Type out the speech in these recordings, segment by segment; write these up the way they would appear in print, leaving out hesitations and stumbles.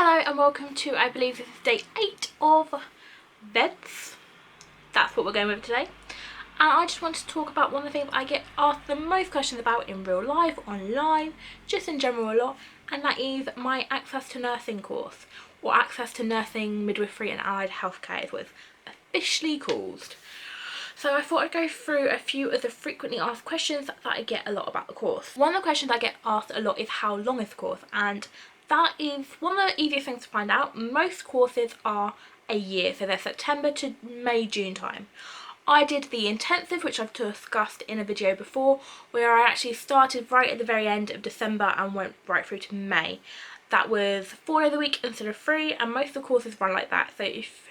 Hello and welcome to, I believe this is day 8 of VEDS. That's what we're going with today. And I just want to talk about one of the things I get asked the most questions about in real life, online, just in general a lot, and that is my Access to Nursing course, or Access to Nursing, Midwifery and Allied Healthcare is what it's officially called. So I thought I'd go through a few of the frequently asked questions that I get a lot about the course. One of the questions I get asked a lot is how long is the course, and that is one of the easiest things to find out. Most courses are a year, so they're September to May, June time. I did the intensive, which I've discussed in a video before, where I actually started right at the very end of December and went right through to May. That was 4 days a week instead of 3, and most of the courses run like that. So if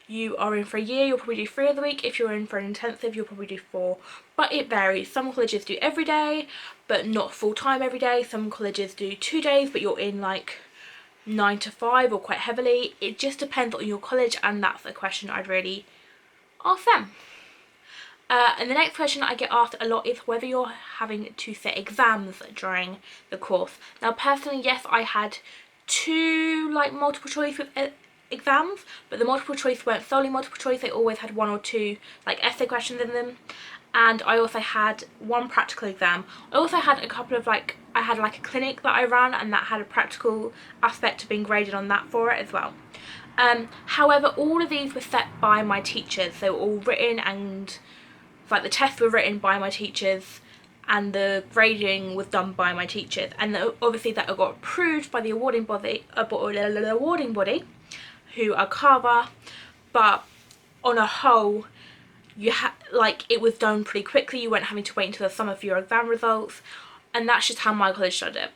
you are in for a year, you'll probably do 3 of the week. If you're in for an intensive, you'll probably do 4. But it varies. Some colleges do every day, but not full-time every day. Some colleges do 2 days, but you're in like 9 to 5 or quite heavily. It just depends on your college, and that's a question I'd really ask them. And the next question I get asked a lot is whether you're having to sit exams during the course. Now personally, yes, I had 2 like multiple choice with exams, but the multiple choice weren't solely multiple choice. They always had 1 or 2 like essay questions in them, and I also had 1 practical exam. I also had a couple of I had like a clinic that I ran, and that had a practical aspect to being graded on that for it as well. However, all of these were set by my teachers. They were all written, and like the tests were written by my teachers and the grading was done by my teachers, and obviously that got approved by the awarding body who are CAVA, but on a whole you it was done pretty quickly. You weren't having to wait until the summer for your exam results, and that's just how my college did it.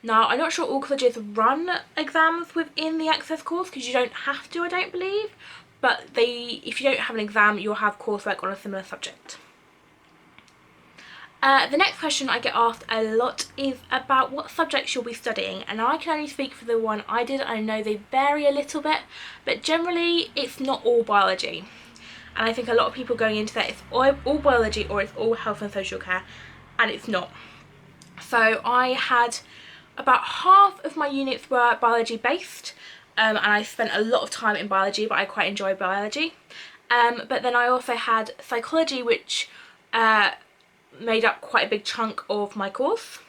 Now I'm not sure all colleges run exams within the Access course, because you don't have to, I don't believe, but if you don't have an exam, you'll have coursework on a similar subject. The next question I get asked a lot is about what subjects you'll be studying, and I can only speak for the one I did. I know they vary a little bit, but generally it's not all biology, and I think a lot of people going into that it's all biology or it's all health and social care, and it's not. So I had about half of my units were biology based, and I spent a lot of time in biology, but I quite enjoy biology. But then I also had psychology, which made up quite a big chunk of my course.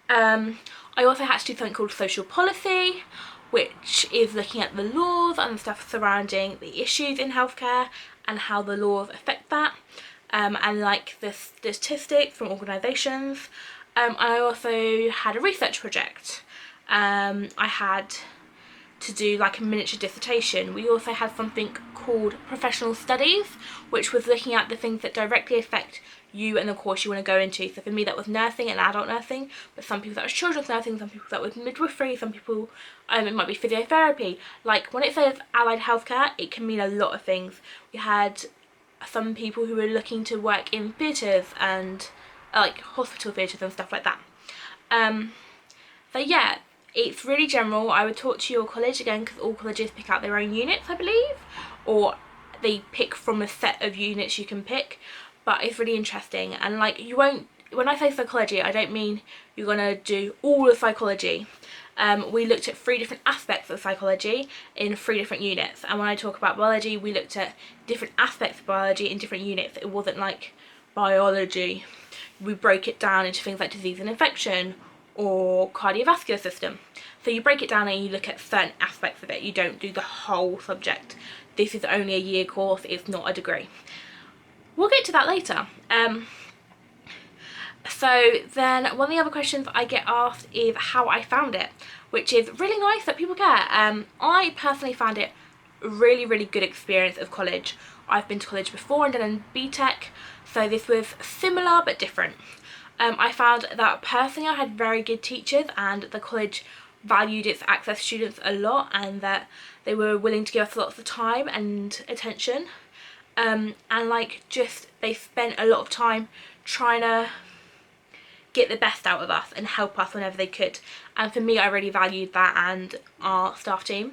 I also had to do something called social policy, which is looking at the laws and the stuff surrounding the issues in healthcare and how the laws affect that, and like the statistics from organisations. I also had a research project. I had to do like a miniature dissertation. We also had something called professional studies, which was looking at the things that directly affect you and the course you want to go into. So for me that was nursing and adult nursing, but some people that was children's nursing, some people that was midwifery, some people it might be physiotherapy. Like when it says allied healthcare, it can mean a lot of things. We had some people who were looking to work in theatres and like hospital theatres and stuff like that. So yeah, it's really general. I would talk to your college again, because all colleges pick out their own units, I believe, or they pick from a set of units you can pick, but it's really interesting. And like, you won't, when I say psychology, I don't mean you're gonna do all of psychology. We looked at 3 different aspects of psychology in 3 different units, and when I talk about biology, we looked at different aspects of biology in different units. It wasn't like biology. We broke it down into things like disease and infection or cardiovascular system. So you break it down and you look at certain aspects of it. You don't do the whole subject. This is only a year course, it's not a degree. We'll get to that later. So then one of the other questions I get asked is how I found it, which is really nice that people care. I personally found it a really good experience of college. I've been to college before and done a BTEC, so this was similar but different. I found that personally I had very good teachers, and the college valued its Access students a lot, and that they were willing to give us lots of time and attention, and like just they spent a lot of time trying to get the best out of us and help us whenever they could. And for me, I really valued that, and our staff team.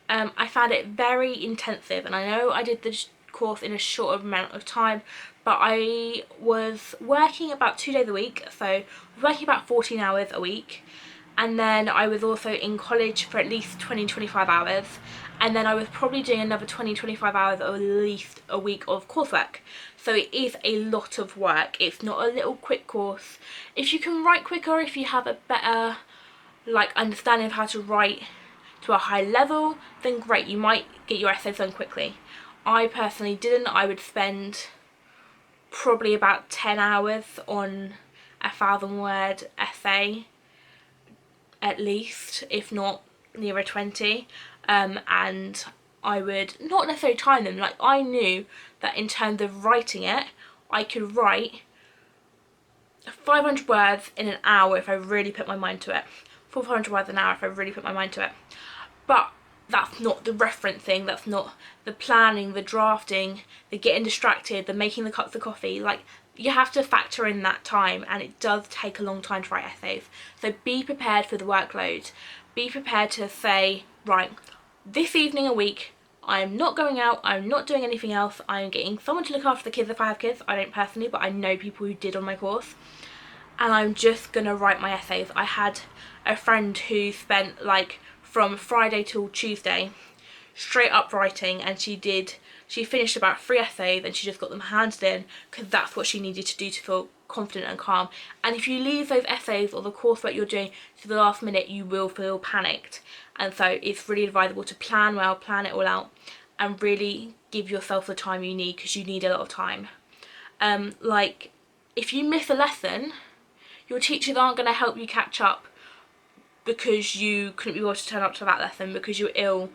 I found it very intensive, and I know I did this course in a short amount of time, but I was working about 2 days a week, so I was working about 14 hours a week, and then I was also in college for at least 20-25 hours, and then I was probably doing another 20-25 hours or at least a week of coursework. So it is a lot of work. It's not a little quick course. If you can write quicker, if you have a better understanding of how to write to a high level, then great, you might get your essays done quickly. I personally didn't. I would spend probably about 10 hours on a 1,000-word essay at least, if not nearer 20, and I would not necessarily time them. Like, I knew that in terms of writing it, I could write 500 words in an hour if I really put my mind to it. 400 words an hour if I really put my mind to it. But that's not the referencing, that's not the planning, the drafting, the getting distracted, the making the cups of coffee. Like, you have to factor in that time, and it does take a long time to write essays. So be prepared for the workload. Be prepared to say, right, this evening a week, I'm not going out, I'm not doing anything else, I'm getting someone to look after the kids if I have kids. I don't personally, but I know people who did on my course. And I'm just gonna write my essays. I had a friend who spent like from Friday till Tuesday straight up writing, and she finished about 3 essays and she just got them handed in because that's what she needed to do to feel confident and calm. And if you leave those essays or the coursework you're doing to the last minute, you will feel panicked. And so it's really advisable to plan well, plan it all out, and really give yourself the time you need, because you need a lot of time. Like, if you miss a lesson, your teachers aren't going to help you catch up because you couldn't be able to turn up to that lesson because you were ill.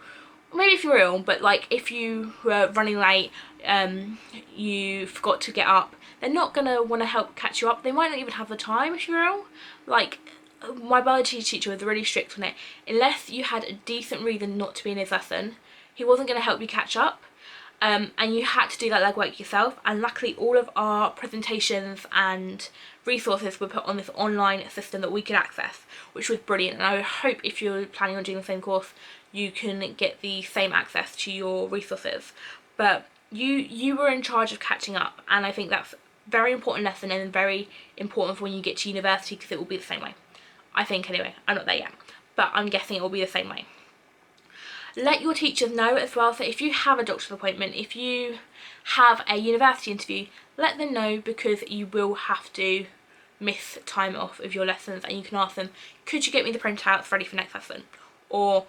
Maybe if you're ill, but like if you were running late, you forgot to get up, they're not going to want to help catch you up. They might not even have the time if you're ill. Like, my biology teacher was really strict on it. Unless you had a decent reason not to be in his lesson, he wasn't going to help you catch up. And you had to do that legwork yourself, and luckily all of our presentations and resources were put on this online system that we could access, which was brilliant. And I hope if you're planning on doing the same course, you can get the same access to your resources. But you were in charge of catching up, and I think that's a very important lesson, and very important for when you get to university, because it will be the same way. I think, anyway. I'm not there yet, but I'm guessing it will be the same way. Let your teachers know as well. So if you have a doctor's appointment, if you have a university interview, let them know, because you will have to miss time off of your lessons, and you can ask them, could you get me the printouts ready for next lesson? Or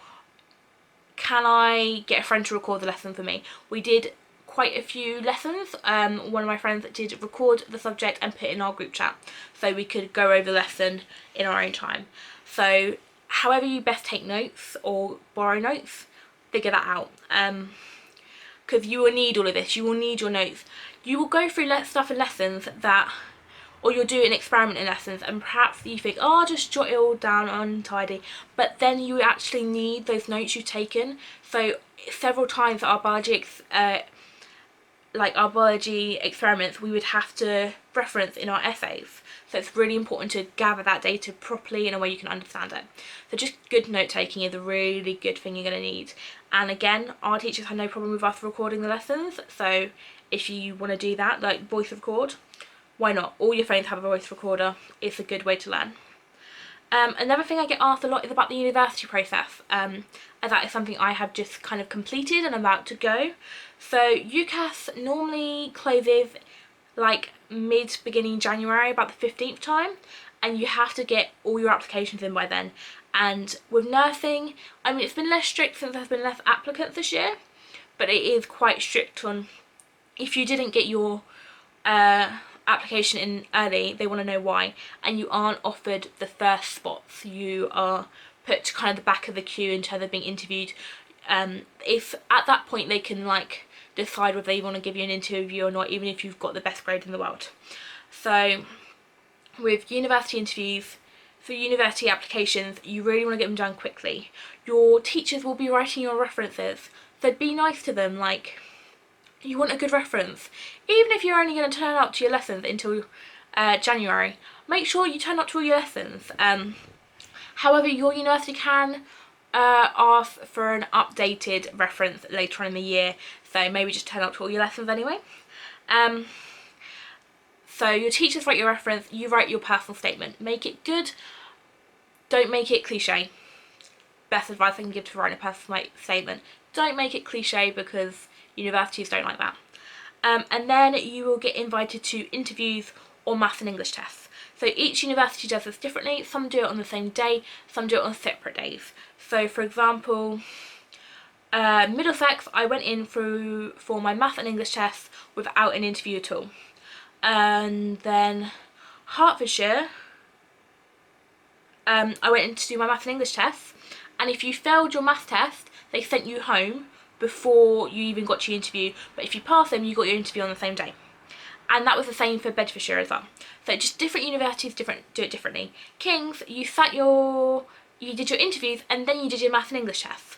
can I get a friend to record the lesson for me? We did quite a few lessons. One of my friends did record the subject and put it in our group chat, so we could go over the lesson in our own time. So however you best take notes or borrow notes, figure that out, because you will need all of this. You will need your notes. You will go through stuff in lessons that, or you'll do an experiment in lessons, and perhaps you think, oh, I'll just jot it all down untidy, but then you actually need those notes you've taken. So several times our biology experiments, we would have to reference in our essays. So it's really important to gather that data properly in a way you can understand it. So just good note taking is a really good thing you're going to need. And again, our teachers had no problem with us recording the lessons. So if you want to do that, like voice record, why not? All your phones have a voice recorder. It's a good way to learn. Another thing I get asked a lot is about the university process, as that is something I have just kind of completed and about to go. So UCAS normally closes like beginning January, about the 15th time, and you have to get all your applications in by then. And with nursing, I mean, it's been less strict since there's been less applicants this year, but it is quite strict on, if you didn't get your application in early, they want to know why, and you aren't offered the first spots. You are put to kind of the back of the queue in terms of being interviewed. If at that point they can like decide whether they want to give you an interview or not, even if you've got the best grade in the world. So with university interviews, for university applications, you really want to get them done quickly. Your teachers will be writing your references, so be nice to them. Like, you want a good reference. Even if you're only going to turn up to your lessons until January, make sure you turn up to all your lessons. However, your university can ask for an updated reference later on in the year, so maybe just turn up to all your lessons anyway. So your teachers write your reference, you write your personal statement. Make it good. don't make it cliche. Best advice I can give to writing a personal statement. Don't make it cliche, because universities don't like that. And then you will get invited to interviews or maths and English tests. So each university does this differently. Some do it on the same day, some do it on separate days. So for example, Middlesex, I went in for my maths and English tests without an interview at all. And then Hertfordshire, I went in to do my maths and English tests, and if you failed your maths test, they sent you home before you even got to your interview, but if you passed them, you got your interview on the same day. And that was the same for Bedfordshire as well. So just different universities do it differently. King's, you did your interviews and then you did your maths and English tests.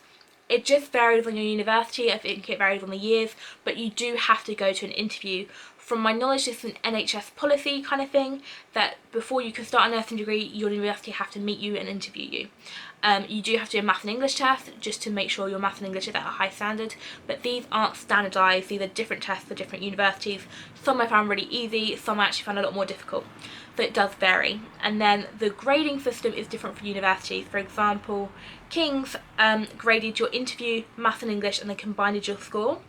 It just varies on your university. I think it varies on the years, but you do have to go to an interview. From my knowledge, this is an NHS policy kind of thing, that before you can start a nursing degree, your university have to meet you and interview you. You do have to do a maths and English test just to make sure your maths and English is at a high standard, but these aren't standardised. These are different tests for different universities. Some I found really easy, some I actually found a lot more difficult. So it does vary. And then the grading system is different for universities. For example, King's graded your interview, maths and English, and then combined your score,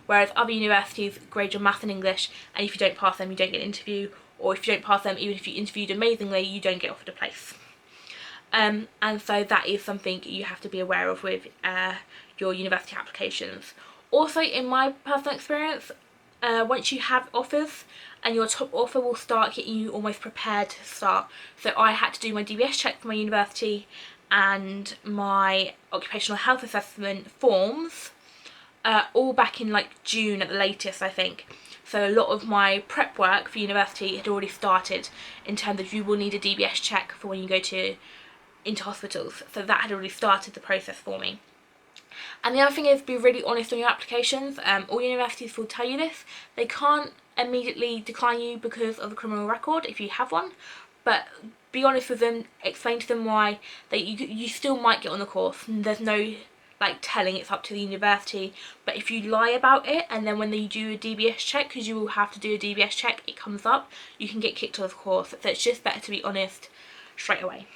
whereas other universities grade your maths and English, and if you don't pass them, you don't get an interview, or if you don't pass them, even if you interviewed amazingly, you don't get offered a place. And so that is something you have to be aware of with your university applications. Also, in my personal experience, once you have offers, and your top offer will start getting you almost prepared to start. So I had to do my DBS check for my university and my occupational health assessment forms all back in like June at the latest, I think. So a lot of my prep work for university had already started, in terms of you will need a DBS check for when you go into hospitals. So that had already started the process for me. And the other thing is, be really honest on your applications. All universities will tell you this. They can't immediately decline you because of a criminal record if you have one, but be honest with them, explain to them why that you still might get on the course. There's no like telling, it's up to the university, but if you lie about it and then when they do a DBS check, because you will have to do a DBS check, it comes up, you can get kicked off the course. So it's just better to be honest straight away.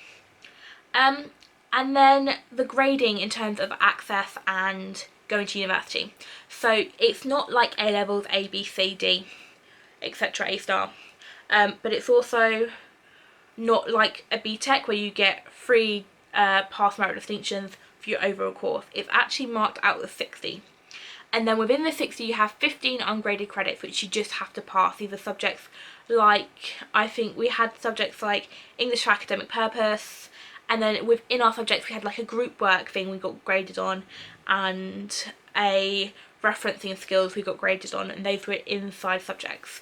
And then the grading in terms of access and going to university. So it's not like A levels, A, B, C, D, etc., A star, but it's also not like a BTEC where you get 3 pass merit distinctions for your overall course. It's actually marked out as 60. And then within the 60 you have 15 ungraded credits which you just have to pass. These are subjects like, I think we had subjects like English for academic purpose, and then within our subjects we had like a group work thing we got graded on, and a referencing skills we got graded on, and those were inside subjects.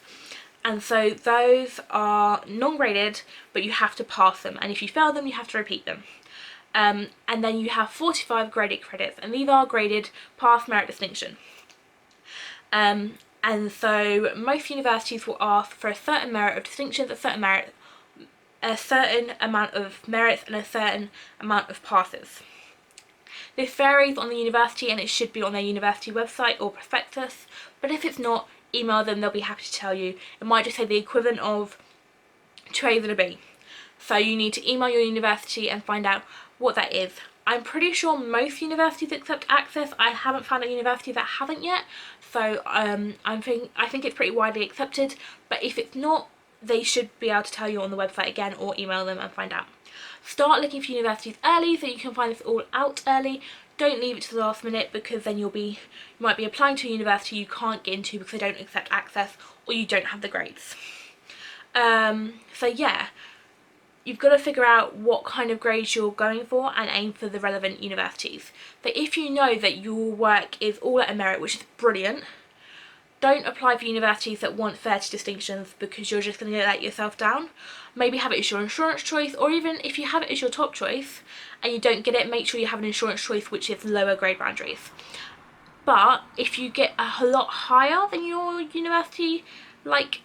And so those are non-graded, but you have to pass them, and if you fail them you have to repeat them. And then you have 45 graded credits, and these are graded pass merit distinction. And so most universities will ask for a certain merit of distinctions, a certain amount of merits, and a certain amount of passes. This varies on the university, and it should be on their university website or prospectus, but if it's not, email them, they'll be happy to tell you. It might just say the equivalent of 2 A's and a B. So you need to email your university and find out what that is. I'm pretty sure most universities accept access. I haven't found a university that hasn't yet, so I think it's pretty widely accepted, but if it's not, they should be able to tell you on the website again, or email them and find out. Start looking for universities early so you can find this all out early. Don't leave it to the last minute, because then you might be applying to a university you can't get into because they don't accept access or you don't have the grades. So yeah, you've got to figure out what kind of grades you're going for and aim for the relevant universities. But if you know that your work is all at a merit, which is brilliant, don't apply for universities that want 30 distinctions, because you're just going to let yourself down. Maybe have it as your insurance choice, or even if you have it as your top choice and you don't get it, make sure you have an insurance choice which is lower grade boundaries. But if you get a lot higher than your university like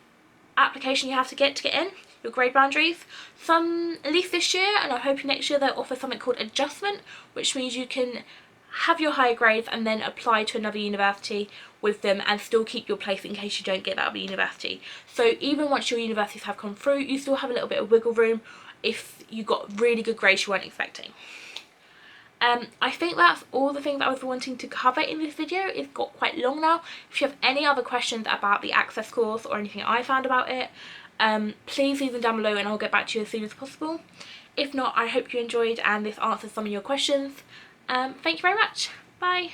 application you have to get in, your grade boundaries, at least this year, and I'm hoping next year, they'll offer something called adjustment, which means you can have your higher grades and then apply to another university with them and still keep your place in case you don't get that other university. So even once your universities have come through, you still have a little bit of wiggle room, if you got really good grades you weren't expecting. I think that's all the things that I was wanting to cover in this video. It's got quite long now. If you have any other questions about the Access course or anything I found about it, please leave them down below and I'll get back to you as soon as possible. If not, I hope you enjoyed and this answers some of your questions. Thank you very much. Bye.